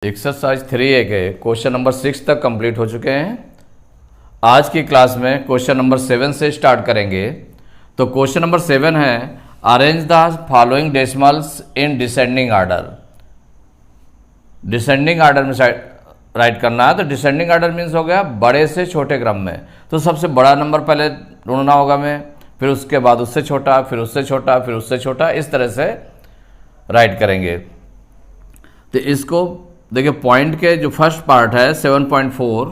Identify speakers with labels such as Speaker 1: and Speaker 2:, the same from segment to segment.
Speaker 1: Exercise 3A के question number 6 तक complete हो चुके हैं। आज की क्लास में क्वेश्चन नंबर 7 से स्टार्ट करेंगे। तो क्वेश्चन नंबर 7 है arrange the following decimals in descending order. Descending order में राइट करना है। तो डिसेंडिंग आर्डर मीन्स हो गया बड़े से छोटे क्रम में। तो सबसे बड़ा नंबर पहले ढूंढना होगा हमें, फिर उसके बाद उससे छोटा, फिर उससे छोटा, फिर उससे छोटा, इस तरह से राइट करेंगे। तो इसको देखिए, पॉइंट के जो फर्स्ट पार्ट है 7.4,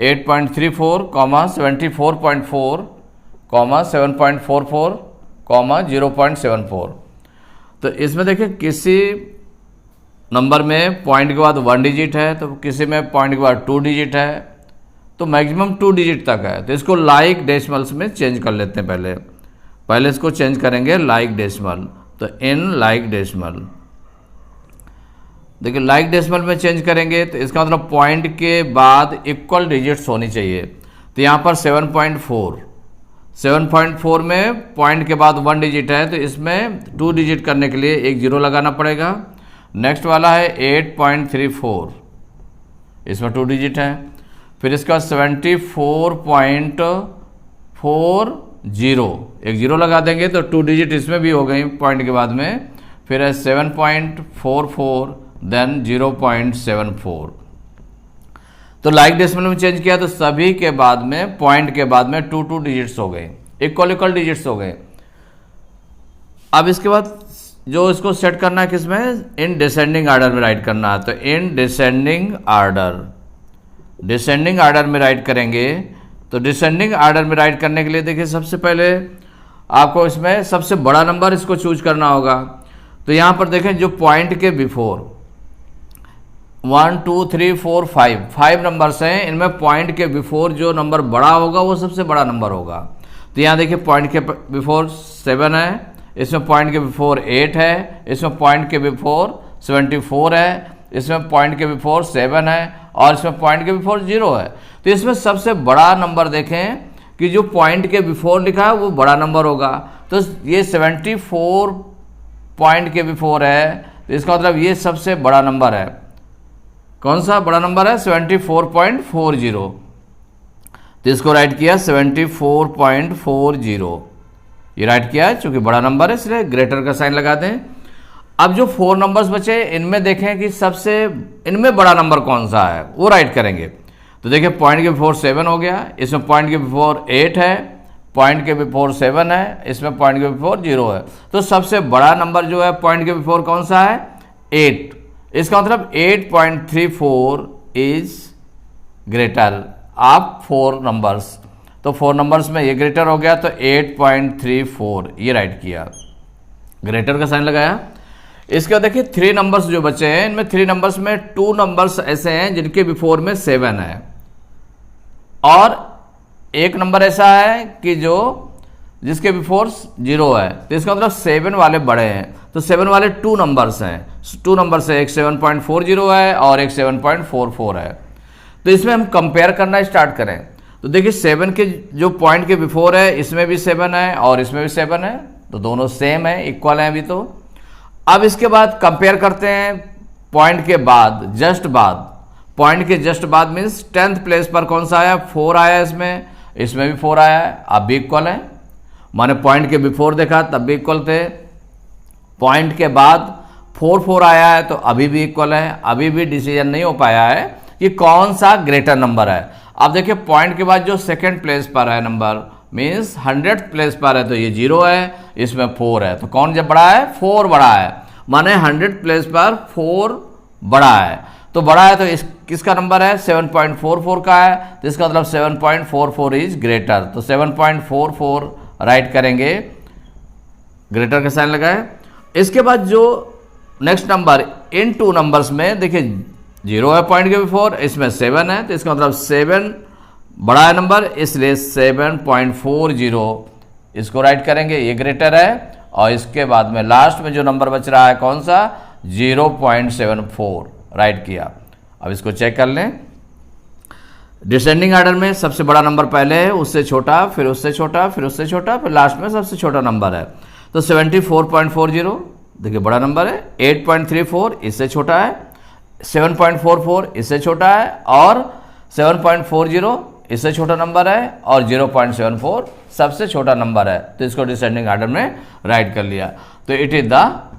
Speaker 1: 8.34, 74.4, 7.44, 0.74। तो इसमें देखिए किसी नंबर में पॉइंट के बाद 1 डिजिट है, तो किसी में पॉइंट के बाद 2 डिजिट है, तो मैक्सिमम 2 डिजिट तक है। तो इसको लाइक डेसिमल्स में चेंज कर लेते हैं। पहले इसको चेंज करेंगे लाइक डेसिमल। तो इन लाइक डेसिमल, देखिए लाइक डेसिमल में चेंज करेंगे तो इसका मतलब पॉइंट के बाद इक्वल डिजिट्स होनी चाहिए। तो यहाँ पर 7.4 में पॉइंट के बाद 1 डिजिट है, तो इसमें 2 डिजिट करने के लिए एक 0 लगाना पड़ेगा। नेक्स्ट वाला है 8.34, इसमें 2 डिजिट है। फिर इसका 74.40, एक 0 लगा देंगे तो 2 डिजिट इसमें भी हो गई पॉइंट के बाद में। फिर है 7.44, देन 0.74। तो लाइक डेसिमल में चेंज किया तो सभी के बाद में पॉइंट के बाद में 2 डिजिट्स हो गए, इक्वल डिजिट्स हो गए। अब इसके बाद जो इसको सेट करना है किसमें, इन डिसेंडिंग आर्डर में राइट करना है। तो इन डिसेंडिंग आर्डर में राइट करेंगे। तो डिसेंडिंग आर्डर में राइट करने के लिए देखिए सबसे पहले आपको इसमें सबसे बड़ा नंबर इसको चूज करना होगा। तो यहाँ पर देखें जो पॉइंट के बिफोर 1 2 3 4 5 नंबर्स हैं, इनमें पॉइंट के बिफोर जो नंबर बड़ा होगा वो सबसे बड़ा नंबर होगा। तो यहाँ देखिए पॉइंट के बिफोर 7 है, इसमें पॉइंट के बिफोर 8 है, इसमें पॉइंट के बिफोर 74 है, इसमें पॉइंट के बिफोर 7 है और इसमें पॉइंट के बिफोर 0 है। तो इसमें सबसे बड़ा नंबर देखें कि जो पॉइंट के बिफोर लिखा है वो बड़ा नंबर होगा। तो ये 74 पॉइंट के बिफोर है, तो इसका मतलब ये सबसे बड़ा नंबर है। कौन सा बड़ा नंबर है, 74.40। तो इसको राइट किया 74.40, ये राइट किया है चूंकि बड़ा नंबर है इसलिए ग्रेटर का साइन लगा दें। अब जो 4 नंबर्स बचे इनमें देखें कि सबसे इनमें बड़ा नंबर कौन सा है वो राइट करेंगे। तो देखिए पॉइंट के बिफोर 7 हो गया, इसमें पॉइंट के बिफोर 8 है, पॉइंट के बिफोर 7 है, इसमें पॉइंट के बिफोर 0 है। तो सबसे बड़ा नंबर जो है पॉइंट के बिफोर कौन सा है, 8। इसका मतलब 8.34 इज ग्रेटर ऑफ 4 नंबर्स। तो 4 नंबर्स में ये ग्रेटर हो गया, तो 8.34 ये राइट किया, ग्रेटर का साइन लगाया। इसके बाद देखिए 3 नंबर्स जो बचे हैं, इनमें 3 नंबर्स में 2 नंबर्स ऐसे हैं जिनके बिफोर में 7 है और एक नंबर ऐसा है कि जिसके बिफोर 0 है। तो इसका मतलब 7 वाले बड़े हैं। तो 7 वाले 2 नंबर्स हैं, 2 नंबर्स है, एक 7.40 है और एक 7.44 है। तो इसमें हम कंपेयर करना स्टार्ट करें तो देखिए 7 के जो पॉइंट के बिफोर है इसमें भी 7 है और इसमें भी 7 है, तो दोनों सेम है, इक्वल है अभी। तो अब इसके बाद कंपेयर करते हैं पॉइंट के बाद, जस्ट बाद। पॉइंट के जस्ट बाद मीन्स 10th प्लेस पर कौन सा आया, 4 आया, इसमें भी 4 आया है, अब भी इक्वल है। माने पॉइंट के बिफोर देखा तब भी इक्वल थे, पॉइंट के बाद 4 आया है तो अभी भी इक्वल है। अभी भी डिसीजन नहीं हो पाया है कि कौन सा ग्रेटर नंबर है। अब देखिए पॉइंट के बाद जो 2nd प्लेस पर है नंबर मीन्स 100th प्लेस पर है, तो ये 0 है, इसमें 4 है, तो कौन जब बड़ा है, 4 बड़ा है। माने 100th प्लेस पर 4 बड़ा है, तो बड़ा है तो किसका नंबर है, 7.44 का है। तो इसका मतलब 7.44 इज ग्रेटर। तो 7.44 राइट करेंगे, ग्रेटर का साइन लगाए। इसके बाद जो नेक्स्ट नंबर इन 2 नंबर्स में देखिए 0 है पॉइंट के बिफोर, इसमें 7 है, तो इसका मतलब 7 बड़ा है नंबर, इसलिए 7.40 इसको राइट करेंगे, ये ग्रेटर है। और इसके बाद में लास्ट में जो नंबर बच रहा है कौन सा, 0.74 राइट किया। अब इसको चेक कर लें। डिसेंडिंग आर्डर में सबसे बड़ा नंबर पहले है, उससे छोटा, फिर उससे छोटा, फिर उससे छोटा, फिर लास्ट में सबसे छोटा नंबर है। तो 74.40 देखिए बड़ा नंबर है, 8.34 इससे छोटा है, 7.44 इससे छोटा है, और 7.40 इससे छोटा नंबर है, और 0.74 सबसे छोटा नंबर है। तो इसको डिसेंडिंग ऑर्डर में राइट कर लिया, तो it is the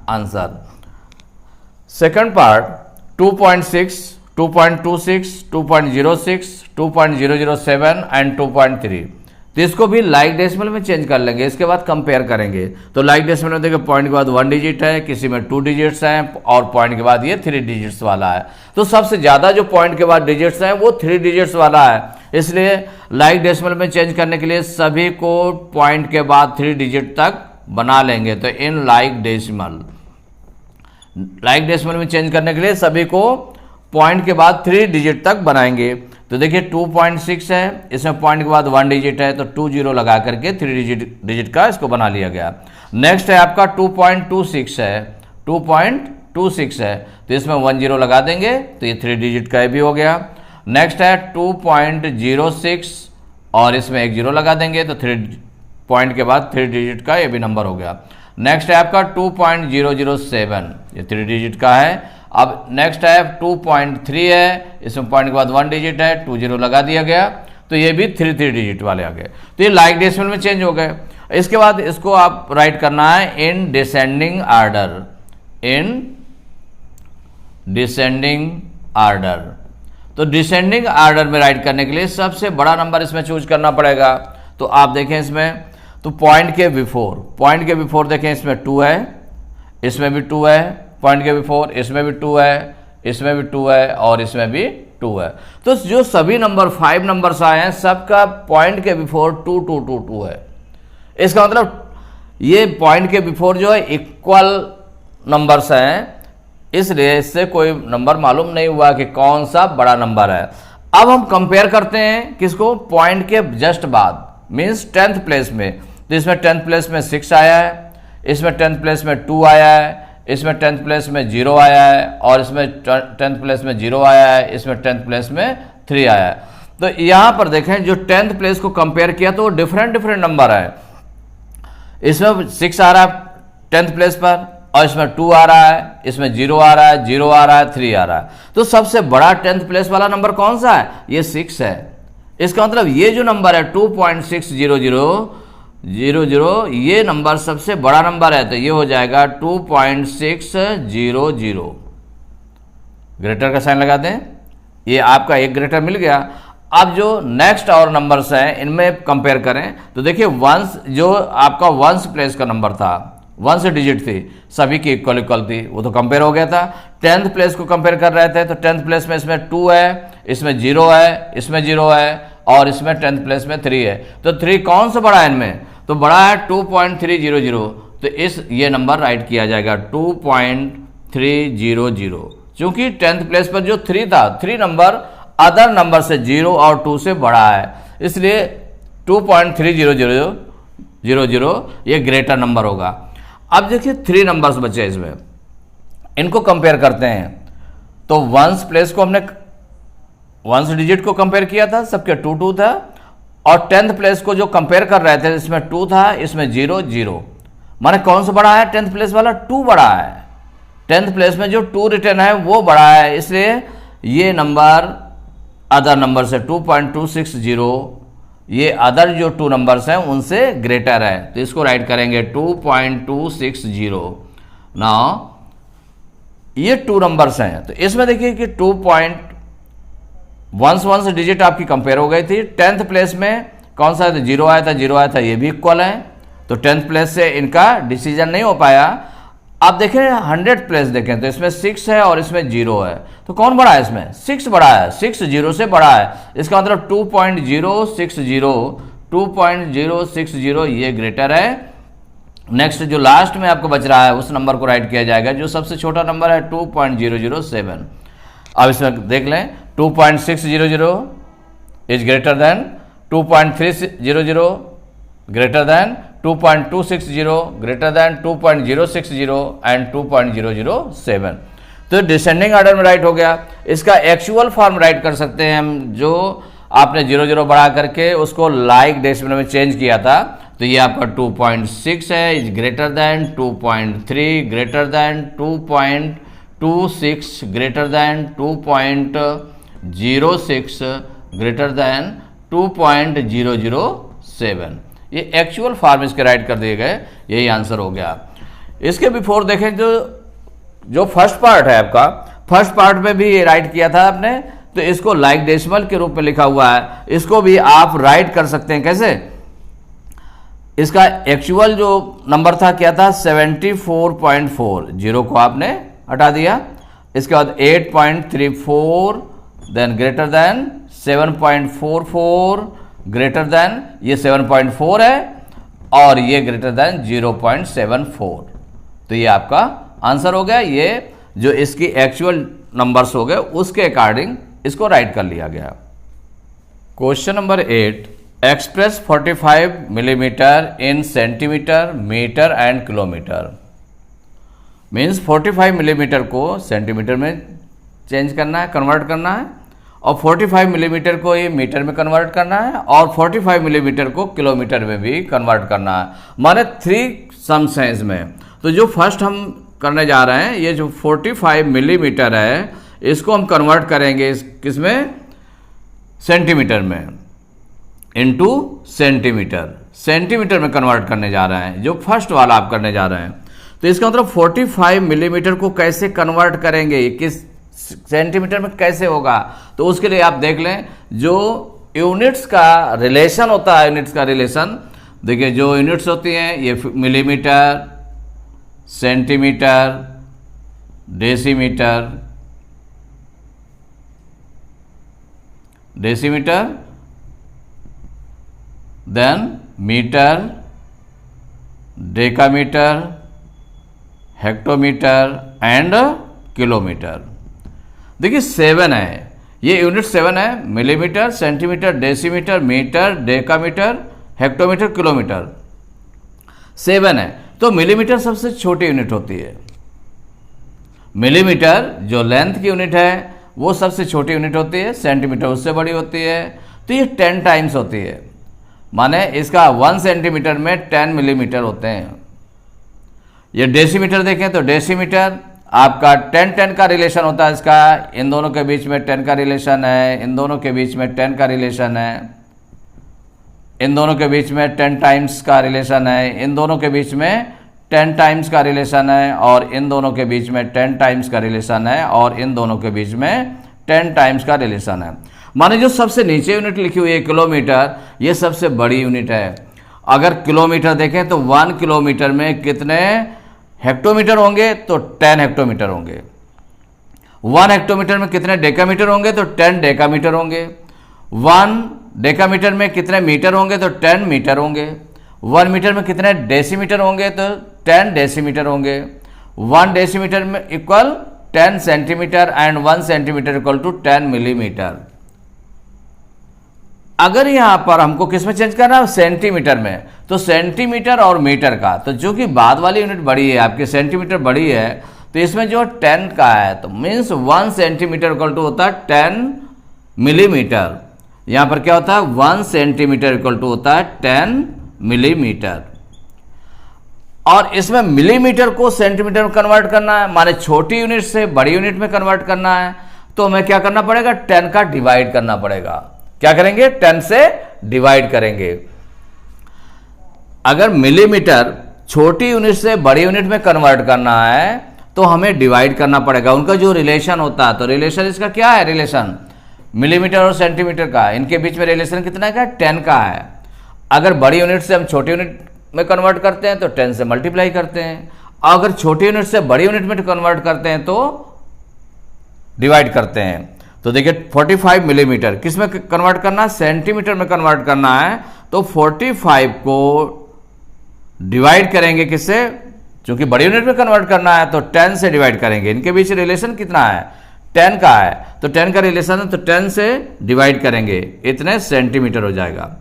Speaker 1: answer. Second part 2.6, 2.26, 2.06, 2.007 and 2.3। तो इसको भी लाइक डेसिमल में चेंज कर लेंगे, इसके बाद कंपेयर करेंगे। तो लाइक डेसिमल में देखिए पॉइंट के बाद 1 डिजिट है, किसी में 2 डिजिट्स हैं, और पॉइंट के बाद ये 3 डिजिट्स वाला है। तो सबसे ज़्यादा जो पॉइंट के बाद डिजिट्स हैं वो 3 डिजिट्स वाला है, इसलिए लाइक डेसिमल में चेंज करने के लिए सभी को पॉइंट के बाद 3 डिजिट तक बना लेंगे। तो इन लाइक डेसिमल में चेंज करने के लिए सभी को पॉइंट के बाद 3 डिजिट तक बनाएंगे। तो देखिए 2.6 है, इसमें पॉइंट के बाद 1 डिजिट है, तो 2 0 लगा करके 3 डिजिट का इसको बना लिया गया। नेक्स्ट है आपका 2.26 है, 2.26 है, तो इसमें 1 0 लगा देंगे, तो ये 3 डिजिट का भी हो गया। नेक्स्ट है 2.06 और इसमें 1 0 लगा देंगे, तो 3 पॉइंट के बाद 3 डिजिट का ये भी नंबर हो गया। नेक्स्ट है आपका 2.007, ये 3 डिजिट का है। अब नेक्स्ट है 2.3 है, इसमें पॉइंट के बाद 1 डिजिट है, 2 0 लगा दिया गया, तो ये भी 3 डिजिट वाले आ गए। तो ये लाइक डेसिमल में चेंज हो गए। इसके बाद इसको आप राइट करना है in descending order, in descending order. तो डिसेंडिंग ऑर्डर में राइट करने के लिए सबसे बड़ा नंबर इसमें चूज करना पड़ेगा। तो आप देखें इसमें, तो पॉइंट के बिफोर देखें, इसमें 2 है, इसमें भी 2 है, पॉइंट के बिफोर इसमें भी 2 है, इसमें भी 2 है, और इसमें भी 2 है। तो जो सभी नंबर 5 नंबर्स आए हैं सबका पॉइंट के बिफोर 2 2 2 2 है। इसका मतलब ये पॉइंट के बिफोर जो है इक्वल नंबर्स हैं, इसलिए इससे कोई नंबर मालूम नहीं हुआ कि कौन सा बड़ा नंबर है। अब हम कंपेयर करते हैं किसको, पॉइंट के जस्ट बाद, मीन्स 10th प्लेस में। तो इसमें 10th प्लेस में 6 आया है, इसमें 10th प्लेस में 2 आया है, इसमें 10th प्लेस में 0 आया है, और इसमें 10th प्लेस में 0 आया है, इसमें 10th प्लेस में 3 आया है। तो यहाँ पर देखें जो 10th प्लेस को कंपेयर किया तो डिफरेंट नंबर है। इसमें 6 आ रहा है 10th प्लेस पर, और इसमें 2 आ रहा है, इसमें 0 आ रहा है, 0 आ रहा है, 3 आ रहा है। तो सबसे बड़ा 10th प्लेस वाला नंबर कौन सा है, ये 6 है। इसका मतलब ये जो नंबर है 2.600, ये नंबर सबसे बड़ा नंबर है, तो ये हो जाएगा 2.600। ग्रेटर का साइन लगा दें, ये आपका एक ग्रेटर मिल गया। अब जो नेक्स्ट और नंबर्स हैं इनमें कंपेयर करें तो देखिए वंस, जो आपका वंस प्लेस का नंबर था, वंस डिजिट थी, सभी की इक्वल थी, वो तो कंपेयर हो गया था। 10th प्लेस को कंपेयर कर रहे थे, तो 10th प्लेस में इसमें 2 है, इसमें 0 है, इसमें 0 है, और इसमें 10th प्लेस में 3 है। तो 3 कौन सा बड़ा है इनमें, तो बड़ा है 2.300। तो ये नंबर राइट किया जाएगा 2.300, क्योंकि 10th प्लेस पर जो 3 था, 3 नंबर अदर नंबर से 0 और 2 से बड़ा है, इसलिए 2.300 ये ग्रेटर नंबर होगा। अब देखिए 3 नंबर्स बचे इसमें, इनको कंपेयर करते हैं। तो वंस प्लेस को हमने वंस डिजिट को कंपेयर किया था, सबके 2 2 था, और 10th प्लेस को जो कंपेयर कर रहे थे इसमें 2 था, इसमें 0 0, माने कौन सा बड़ा है, 10th प्लेस वाला 2 बड़ा है। 10th प्लेस में जो 2 रिटर्न है वो बड़ा है, इसलिए ये नंबर अदर नंबर से 2.260, ये अदर जो 2 नंबर्स हैं उनसे ग्रेटर है, तो इसको राइट करेंगे 2.260। नाउ ये 2 नंबर्स हैं, तो इसमें देखिए कि 2.1 डिजिट आपकी कंपेयर हो गई थी। 10th प्लेस में कौन सा था, 0 आया था, 0 आया था, ये भी इक्वल है, तो 10th प्लेस से इनका डिसीजन नहीं हो पाया। अब देखें 100th प्लेस देखें तो इसमें 6 है और इसमें 0 है, तो कौन बड़ा है, इसमें 6 बड़ा है, 6 0 से बड़ा है। इसका मतलब 2.060 ये ग्रेटर है। नेक्स्ट जो लास्ट में आपको बच रहा है उस नंबर को राइट किया जाएगा, जो सबसे छोटा नंबर है 2.007। अब इसमें देख लें 2.600 is greater than 2.300, greater than 2.260, greater than 2.060 and 2.007। तो डिसेंडिंग ऑर्डर में राइट हो गया। इसका एक्चुअल फॉर्म राइट कर सकते हैं हम, जो आपने 0 बढ़ा करके उसको लाइक डेसिमल में चेंज किया था। तो ये आपका 2.6 है, is greater than 2.3, greater than 26 greater than 2.06 greater than 2.007। ये एक्चुअल फॉर्म इसके राइट कर दिए गए, यही आंसर हो गया। इसके बिफोर देखें जो फर्स्ट पार्ट है आपका, फर्स्ट पार्ट में भी ये राइट किया था आपने, तो इसको लाइक डेसिमल के रूप में लिखा हुआ है, इसको भी आप राइट कर सकते हैं। कैसे? इसका एक्चुअल जो नंबर था क्या था 74.4, जीरो को आपने हटा दिया, इसके बाद 8.34, then greater than 7.44, greater than ये 7.4 है और ये ग्रेटर देन 0.74। तो ये आपका आंसर हो गया। ये जो इसकी एक्चुअल नंबर्स हो गए उसके अकॉर्डिंग इसको राइट कर लिया गया। Question number 8, express 45 millimetre in centimetre, metre and kilometre. Means 45 millimetre को सेंटीमीटर में चेंज करना है, कन्वर्ट करना है, और 45 मिलीमीटर को ये मीटर में कन्वर्ट करना है, और 45 मिलीमीटर को किलोमीटर में भी कन्वर्ट करना है। माने 3 सम्स हैं इसमें। तो जो फर्स्ट हम करने जा रहे हैं, ये जो 45 मिलीमीटर है इसको हम कन्वर्ट करेंगे किसमें? सेंटीमीटर में, इनटू सेंटीमीटर, सेंटीमीटर में कन्वर्ट करने जा रहे हैं, जो फर्स्ट वाला आप करने जा रहे हैं। तो इसका मतलब 45 मिलीमीटर को कैसे कन्वर्ट करेंगे, किस सेंटीमीटर में कैसे होगा? तो उसके लिए आप देख लें, जो यूनिट्स का रिलेशन होता है, यूनिट्स का रिलेशन देखिए, जो यूनिट्स होती हैं ये millimetre, centimetre, decimetre, then metre, decametre, hectometre and kilometre. देखिए 7 है, ये यूनिट 7 है, millimetre, centimetre, decimetre, metre, decametre, hectometre, kilometre, 7 है। तो मिलीमीटर सबसे छोटी यूनिट होती है। मिलीमीटर जो लेंथ की यूनिट है वो सबसे छोटी यूनिट होती है, सेंटीमीटर उससे बड़ी होती है, तो ये 10 टाइम्स होती है। माने इसका 1 सेंटीमीटर में 10 मिलीमीटर होते हैं। ये डेसीमीटर देखें तो डेसीमीटर आपका 10-10 का रिलेशन होता है इसका, इन दोनों के बीच में 10 का रिलेशन है, इन दोनों के बीच में 10 का रिलेशन है, इन दोनों के बीच में 10 टाइम्स का रिलेशन है, इन दोनों के बीच में 10 टाइम्स का रिलेशन है, और इन दोनों के बीच में 10 टाइम्स का रिलेशन है, और इन दोनों के बीच में 10 टाइम्स का रिलेशन है। माने जो सबसे नीचे यूनिट लिखी हुई है किलोमीटर, ये सबसे बड़ी यूनिट है। अगर किलोमीटर देखें तो 1 किलोमीटर में कितने हेक्टोमीटर होंगे? तो 10 हेक्टोमीटर होंगे। 1 हेक्टोमीटर में कितने डेकामीटर होंगे? तो 10 डेकामीटर होंगे। 1 डेकामीटर में कितने मीटर होंगे? तो 10 मीटर होंगे। 1 मीटर में कितने डेसीमीटर होंगे? तो 10 डेसीमीटर होंगे। 1 डेसीमीटर में equal 10 centimetre and 1 centimetre equal to 10 millimetre. अगर यहां पर हमको किस में चेंज करना है? सेंटीमीटर में। तो सेंटीमीटर और मीटर का, तो जो कि बाद वाली यूनिट बड़ी है आपकी, सेंटीमीटर बड़ी है, तो इसमें जो 10 का है तो मीन्स 1 सेंटीमीटर इक्वल टू होता है 10 मिलीमीटर। यहां पर क्या होता है? 1 सेंटीमीटर इक्वल टू होता है 10 मिलीमीटर। और इसमें मिलीमीटर को सेंटीमीटर में कन्वर्ट करना है, माने छोटी यूनिट से बड़ी यूनिट में कन्वर्ट करना है, तो हमें क्या करना पड़ेगा? 10 का डिवाइड करना पड़ेगा। क्या करेंगे? 10 से डिवाइड करेंगे। अगर मिलीमीटर छोटी यूनिट से बड़ी यूनिट में कन्वर्ट करना है तो हमें डिवाइड करना पड़ेगा। उनका जो रिलेशन होता है, तो रिलेशन इसका क्या है? रिलेशन मिलीमीटर और सेंटीमीटर का, इनके बीच में रिलेशन कितना का? 10 का है। अगर बड़ी यूनिट से हम छोटी यूनिट में कन्वर्ट करते हैं तो 10 से मल्टीप्लाई करते हैं, अगर छोटी यूनिट से बड़ी यूनिट में कन्वर्ट करते हैं तो डिवाइड करते हैं। तो देखिए 45 मिलीमीटर किस में कन्वर्ट करना है? सेंटीमीटर में कन्वर्ट करना है। तो 45 को डिवाइड करेंगे किससे? क्योंकि बड़ी यूनिट में कन्वर्ट करना है तो 10 से डिवाइड करेंगे। इनके बीच रिलेशन कितना है? 10 का है, तो 10 का रिलेशन है, तो 10 से डिवाइड करेंगे, इतने सेंटीमीटर हो जाएगा।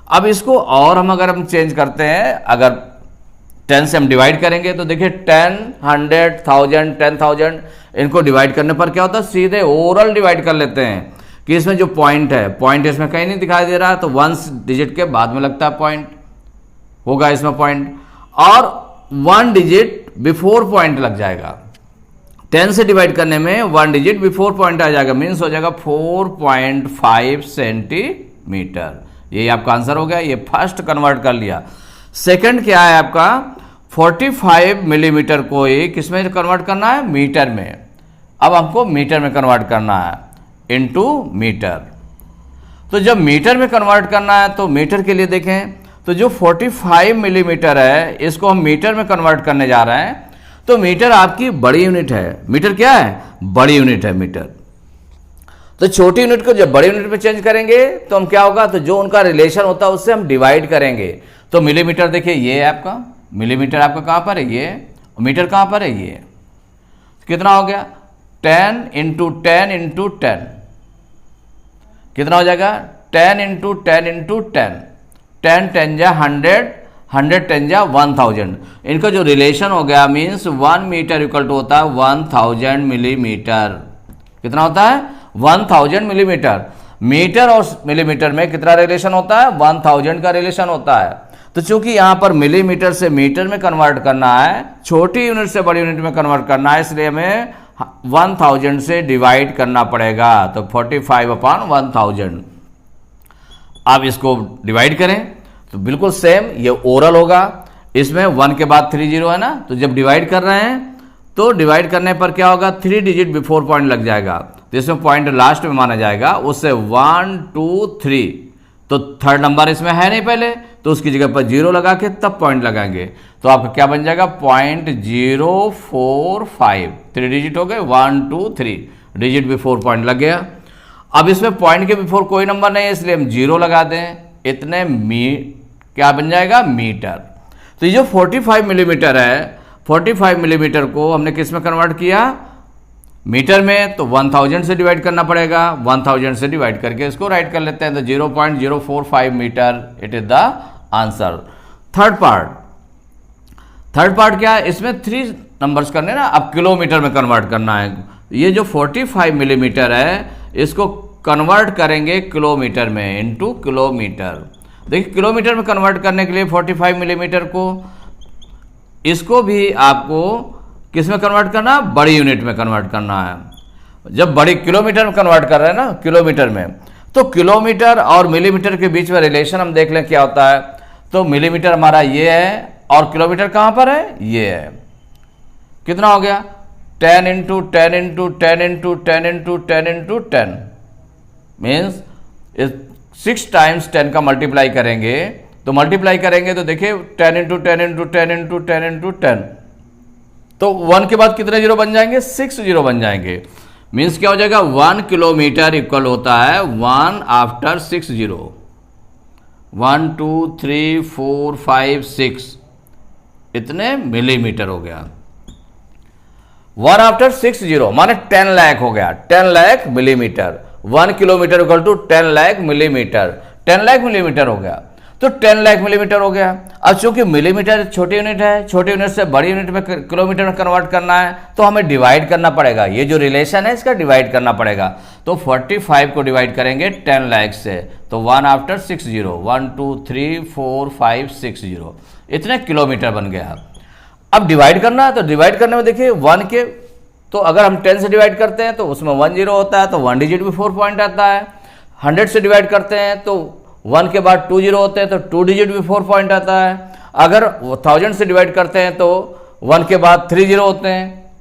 Speaker 1: अब इसको और अगर हम चेंज करते हैं, अगर 10 से हम डिवाइड करेंगे तो देखिए 10, 100, 1000, 10,000, इनको डिवाइड करने पर क्या होता है? सीधे ओवरऑल डिवाइड कर लेते हैं कि इसमें जो पॉइंट है, पॉइंट इसमें कहीं नहीं दिखाई दे रहा, तो 1 डिजिट के बाद में लगता है पॉइंट, होगा इसमें पॉइंट, और 1 डिजिट बिफोर पॉइंट लग जाएगा। 10 से डिवाइड करने में 1 डिजिट बिफोर पॉइंट आ जाएगा, मीन्स हो जाएगा 4.5 सेंटीमीटर। ये आपका आंसर हो गया। ये फर्स्ट कन्वर्ट कर लिया। सेकंड क्या है आपका, 45 मिलीमीटर को ये किस में कन्वर्ट करना है, मीटर में। अब हमको मीटर में कन्वर्ट करना है, इनटू मीटर। तो जब मीटर में कन्वर्ट करना है तो मीटर के लिए देखें तो जो 45 मिलीमीटर है इसको हम मीटर में कन्वर्ट करने जा रहे हैं। तो मीटर आपकी बड़ी यूनिट है। मीटर क्या है, बड़ी यूनिट है मीटर। तो छोटी यूनिट को जब बड़ी यूनिट में चेंज करेंगे तो हम क्या होगा, तो जो उनका रिलेशन होता है उससे हम डिवाइड करेंगे। तो मिलीमीटर देखिए ये है आपका, मिलीमीटर आपका कहां पर है, ये, मीटर कहां पर है, ये। कितना हो गया, 10 इंटू 10 इंटू 10, कितना हो जाएगा, 10 इंटू 10 इंटू 10, 10 10 जा 100, 100 10 जा 1000। इनका जो रिलेशन हो गया मीन्स 1 मीटर इक्वल टू होता है 1000 मिलीमीटर। कितना होता है, 1000 मिलीमीटर। मीटर और मिलीमीटर में कितना रिलेशन होता है, 1000 का रिलेशन होता है। तो चूंकि यहां पर मिलीमीटर से मीटर में कन्वर्ट करना है, छोटी यूनिट से बड़ी यूनिट में कन्वर्ट करना है, इसलिए हमें 1000 से डिवाइड करना पड़ेगा। तो 45/1000। आप इसको डिवाइड करें तो बिल्कुल सेम ये ओरल होगा। इसमें 1 के बाद 3 0 है ना, तो जब डिवाइड कर रहे हैं तो डिवाइड करने पर क्या होगा, 3 डिजिट बिफोर पॉइंट लग जाएगा। तो इसमें पॉइंट लास्ट में माना जाएगा, उससे 1 2 3। तो थर्ड नंबर इसमें है नहीं पहले, तो उसकी जगह पर 0 लगा के तब पॉइंट लगाएंगे। तो आपका क्या बन जाएगा, 0.045। 3 डिजिट हो गए, 1 2 3 डिजिट बिफोर पॉइंट लग गया। अब इसमें पॉइंट के बिफोर कोई नंबर नहीं है, इसलिए हम 0 लगा दें। इतने क्या बन जाएगा, मीटर। तो ये जो 45 मिलीमीटर है, 45 मिलीमीटर को हमने किस में कन्वर्ट किया, मीटर में। तो 1000 से डिवाइड करना पड़ेगा। 1000 से डिवाइड करके इसको राइट कर लेते हैं। तो 0.045 metre, it is the answer. Third part क्या है, इसमें 3 नंबर्स करने ना, अब किलोमीटर में कन्वर्ट करना है। ये जो 45 मिलीमीटर है इसको कन्वर्ट करेंगे किलोमीटर में, इनटू किलोमीटर। देखिए किलोमीटर में कन्वर्ट करने के लिए 45 मिलीमीटर को, इसको भी आपको किस में कन्वर्ट करना, बड़ी यूनिट में कन्वर्ट करना है। जब बड़ी किलोमीटर में कन्वर्ट कर रहे हैं ना, किलोमीटर में, तो किलोमीटर और मिलीमीटर के बीच में रिलेशन हम देख लें क्या होता है। तो मिलीमीटर हमारा ये है और किलोमीटर कहां पर है, ये है। कितना हो गया, 10 into 10 into 10 into 10 into 10 into 10, means 6 times 10 का मल्टीप्लाई करेंगे। तो मल्टीप्लाई करेंगे तो देखिए 10 इंटू 10 इंटू 10 इंटू 10 इंटू 10, तो 1 के बाद कितने जीरो बन जाएंगे, 6 जीरो बन जाएंगे। मीन्स क्या हो जाएगा, 1 किलोमीटर इक्वल होता है 1 आफ्टर 6 जीरो। 1 2 3 4 5 6 इतने मिलीमीटर हो गया। 1 आफ्टर 6 जीरो माने 10 लाख हो गया, 10 lakh millimetre. 1 kilometre equal to 10 lakh millimetre, 10 lakh millimetre हो गया। तो 10 लाख मिलीमीटर हो गया। अब चूंकि मिलीमीटर छोटी यूनिट है, छोटी यूनिट से बड़ी यूनिट में किलोमीटर में कन्वर्ट करना है, तो हमें डिवाइड करना पड़ेगा। ये जो रिलेशन है इसका डिवाइड करना पड़ेगा। तो 45 को डिवाइड करेंगे 10 लाख से, तो 1 आफ्टर 6 जीरो, 1 2 3 4 5 6 जीरो, इतने किलोमीटर बन गया। अब डिवाइड करना है, तो डिवाइड करने में देखिए 1 के, तो अगर हम 10 से डिवाइड करते हैं तो उसमें 1 जीरो होता है, तो 1 डिजिट बिफोर पॉइंट आता है। 100 से डिवाइड करते हैं तो 1 के बाद 2 जीरो होते हैं, तो 2 डिजिट बिफोर पॉइंट आता है। अगर 1000 से डिवाइड करते हैं तो 1 के बाद 3 जीरो होते हैं,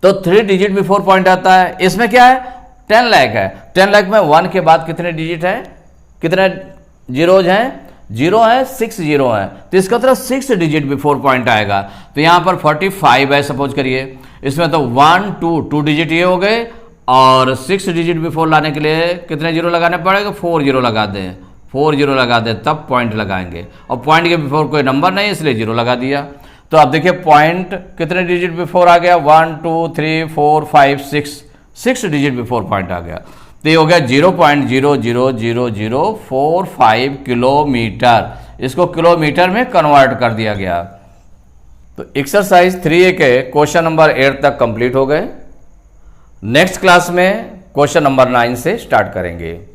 Speaker 1: तो 3 डिजिट बिफोर पॉइंट आता है। इसमें क्या है, 10 लाख है। 10 लाख में 1 के बाद कितने डिजिट है, कितने जीरोज हैं, 0 है, 6 जीरो है, तो इसका मतलब 6 डिजिट बिफोर पॉइंट आएगा। तो यहां पर 45 है सपोज करिए, इसमें तो 1 2 डिजिट ये हो गए, और 6 डिजिट बिफोर लाने के लिए कितने जीरो लगाने पड़ेगा, 4 जीरो लगा दें, 4 जीरो लगा दें तब पॉइंट लगाएंगे। और पॉइंट के बिफोर कोई नंबर नहीं इसलिए जीरो लगा दिया। तो अब देखिए पॉइंट कितने डिजिट बिफोर आ गया, 1 2 3 4 5 6 डिजिट बिफोर पॉइंट आ गया। तो ये हो गया 0.0000045 किलोमीटर। इसको किलोमीटर में कन्वर्ट कर दिया गया। तो एक्सरसाइज 3A के क्वेश्चन नंबर 8 तक कंप्लीट हो गए। नेक्स्ट क्लास में क्वेश्चन नंबर 9 से स्टार्ट करेंगे।